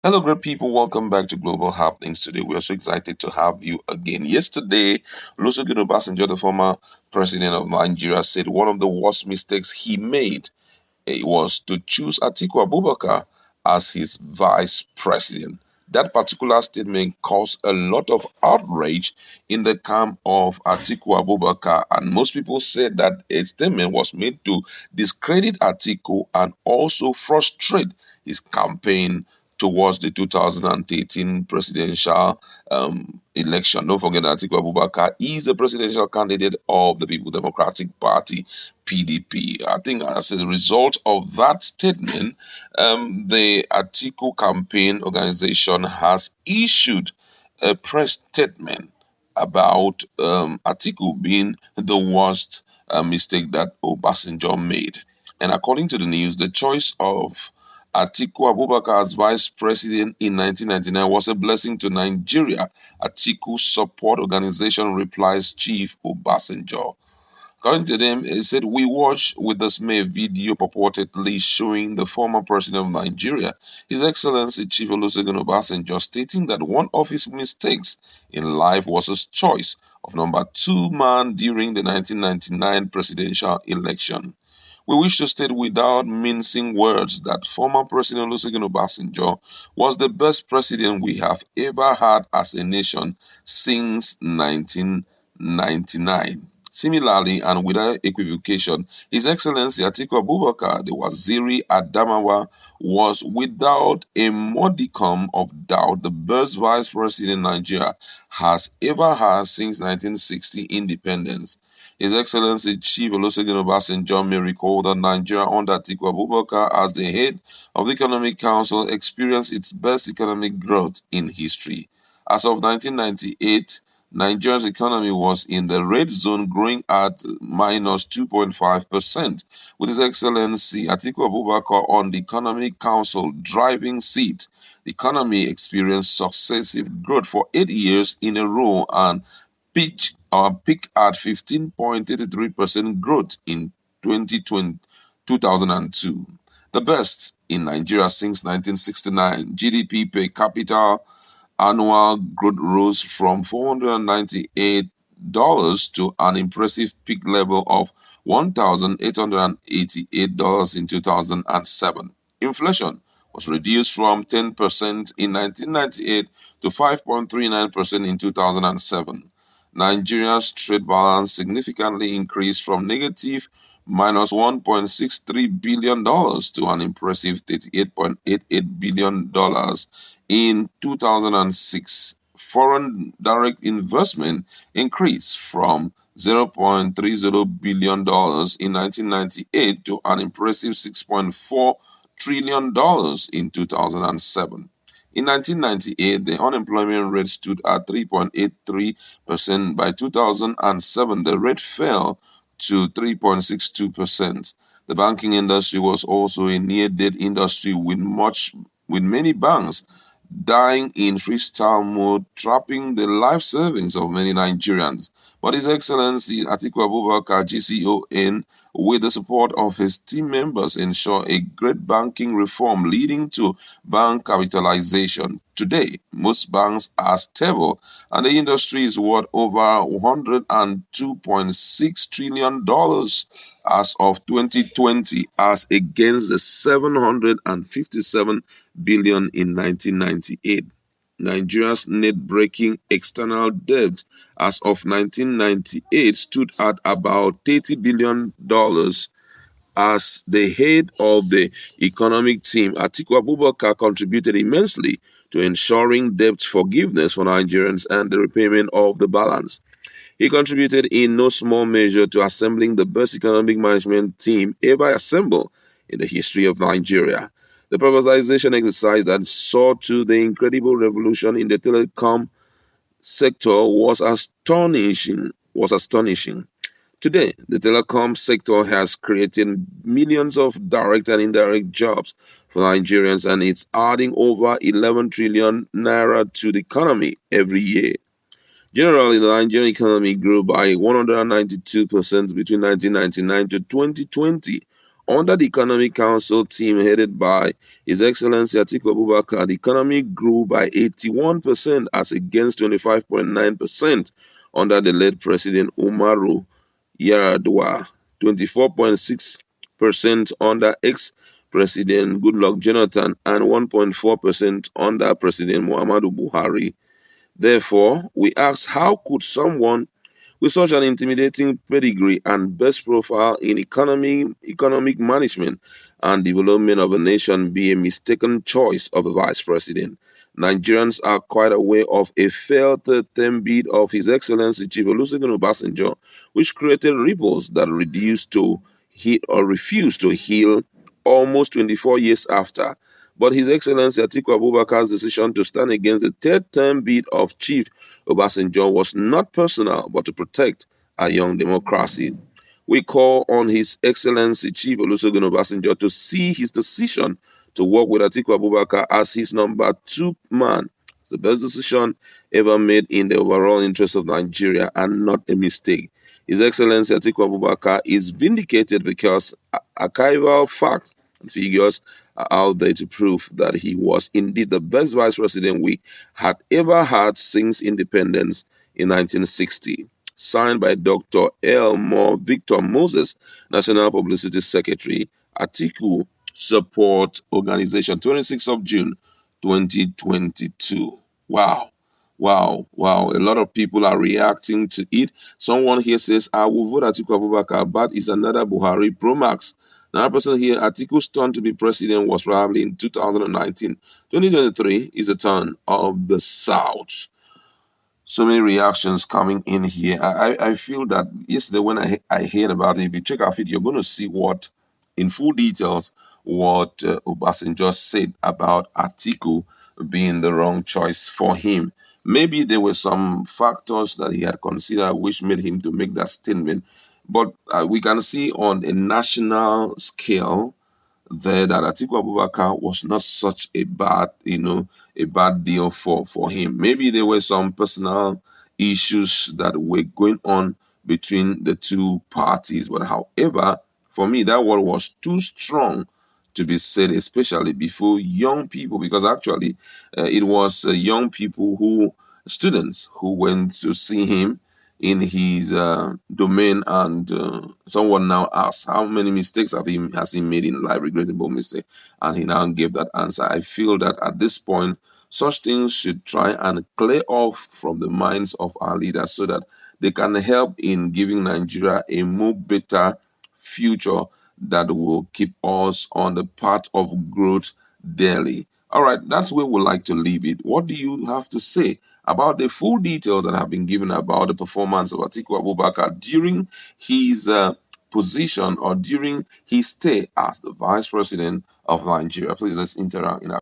Hello, great people. Welcome back to Global Happenings. Today, we are so excited to have you again. Yesterday, Olusegun Obasanjo, the former president of Nigeria, said one of the worst mistakes he made was to choose Atiku Abubakar as his vice president. That particular statement caused a lot of outrage in the camp of Atiku Abubakar, and most people said that a statement was made to discredit Atiku and also frustrate his campaign towards the 2013 presidential election. Don't forget that Atiku Abubakar is the presidential candidate of the People Democratic Party PDP. I think as a result of that statement, the Atiku campaign organization has issued a press statement about Atiku being the worst mistake that Obasanjo made. And according to the news, the choice of Atiku Abubakar as vice president in 1999 was a blessing to Nigeria. Atiku support organization replies Chief Obasanjo. According to them, it said, we watched with dismay a video purportedly showing the former president of Nigeria, His Excellency Chief Olusegun Obasanjo, stating that one of his mistakes in life was his choice of number two man during the 1999 presidential election. We wish to state without mincing words that former President Olusegun Obasanjo was the best president we have ever had as a nation since 1999. Similarly, and without equivocation, His Excellency Atiku Abubakar, the Waziri Adamawa, was without a modicum of doubt the best vice president Nigeria has ever had since 1960 independence. His Excellency Chief Olusegun Obasanjo may recall that Nigeria under Atiku Abubakar as the head of the Economic Council experienced its best economic growth in history. As of 1998, Nigeria's economy was in the red zone, growing at minus 2.5%, with His Excellency Atiku Abubakar on the Economic Council driving seat. The economy experienced successive growth for 8 years in a row and peaked at 15.83% growth in 2002, the best in Nigeria since 1969. GDP per capita annual growth rose from $498 to an impressive peak level of $1,888 in 2007. Inflation was reduced from 10% in 1998 to 5.39% in 2007. Nigeria's trade balance significantly increased from negative minus $1.63 billion to an impressive $38.88 billion in 2006. Foreign direct investment increased from $0.30 billion in 1998 to an impressive $6.4 trillion in 2007. In 1998, the unemployment rate stood at 3.83%. By 2007, the rate fell to 3.62%. The banking industry was also a near-dead industry with many banks dying in freestyle mode, trapping the life savings of many Nigerians. But His Excellency Atiku Abubakar GCON, with the support of his team members, ensure a great banking reform leading to bank capitalization. Today, most banks are stable and the industry is worth over $102.6 trillion as of 2020 as against the 757 billion in 1998. Nigeria's net-breaking external debt as of 1998 stood at about $30 billion. As the head of the economic team, Atiku Abubakar contributed immensely to ensuring debt forgiveness for Nigerians and the repayment of the balance. He contributed in no small measure to assembling the best economic management team ever assembled in the history of Nigeria. The privatization exercise that saw to the incredible revolution in the telecom sector was astonishing. Today, the telecom sector has created millions of direct and indirect jobs for Nigerians, and it's adding over 11 trillion naira to the economy every year. Generally, the Nigerian economy grew by 192% between 1999 to 2020, under the Economic Council team headed by His Excellency Atiku Abubakar, the economy grew by 81% as against 25.9% under the late President Umaru Yar'Adua, 24.6% under ex-President Goodluck Jonathan, and 1.4% under President Muhammadu Buhari. Therefore, we ask, how could someone with such an intimidating pedigree and best profile in economic management and development of a nation be a mistaken choice of a vice president? Nigerians are quite aware of a failed third-term bid of His Excellency Chief Olusegun Obasanjo, which created ripples that reduced to heal or refused to heal almost 24 years after. But His Excellency Atiku Abubakar's decision to stand against the third-term bid of Chief Obasanjo was not personal, but to protect our young democracy. We call on His Excellency Chief Olusegun Obasanjo to see his decision to work with Atiku Abubakar as his number two man. It's the best decision ever made in the overall interest of Nigeria and not a mistake. His Excellency Atiku Abubakar is vindicated because archival facts and figures are out there to prove that he was indeed the best vice president we had ever had since independence in 1960. Signed by Dr. Elmore Victor Moses, National Publicity Secretary, Atiku Support Organization, 26th of June 2022. Wow. Wow, wow. A lot of people are reacting to it. Someone here says, I will vote Atiku Abubakar, but it's another Buhari Pro Max. Another person here, Atiku's turn to be president was probably in 2019. 2023 is the turn of the South. So many reactions coming in here. I feel that yesterday when I heard about it, if you check our feed, you're going to see what, in full details, what Obasanjo said about Atiku being the wrong choice for him. Maybe there were some factors that he had considered which made him to make that statement. But we can see on a national scale there that Atiku Abubakar was not such a bad, a bad deal for him. Maybe there were some personal issues that were going on between the two parties, but however, for me, that word was too strong to be said, especially before young people, because actually it was young people students who went to see him in his domain, and someone now asked how many mistakes has he made in life, regrettable mistake, and he now gave that answer. I feel that at this point, such things should try and clear off from the minds of our leaders so that they can help in giving Nigeria a more better future that will keep us on the path of growth daily. All right, that's where we like to leave it. What do you have to say about the full details that have been given about the performance of Atiku Abubakar during his position or during his stay as the Vice President of Nigeria? Please let's interact in our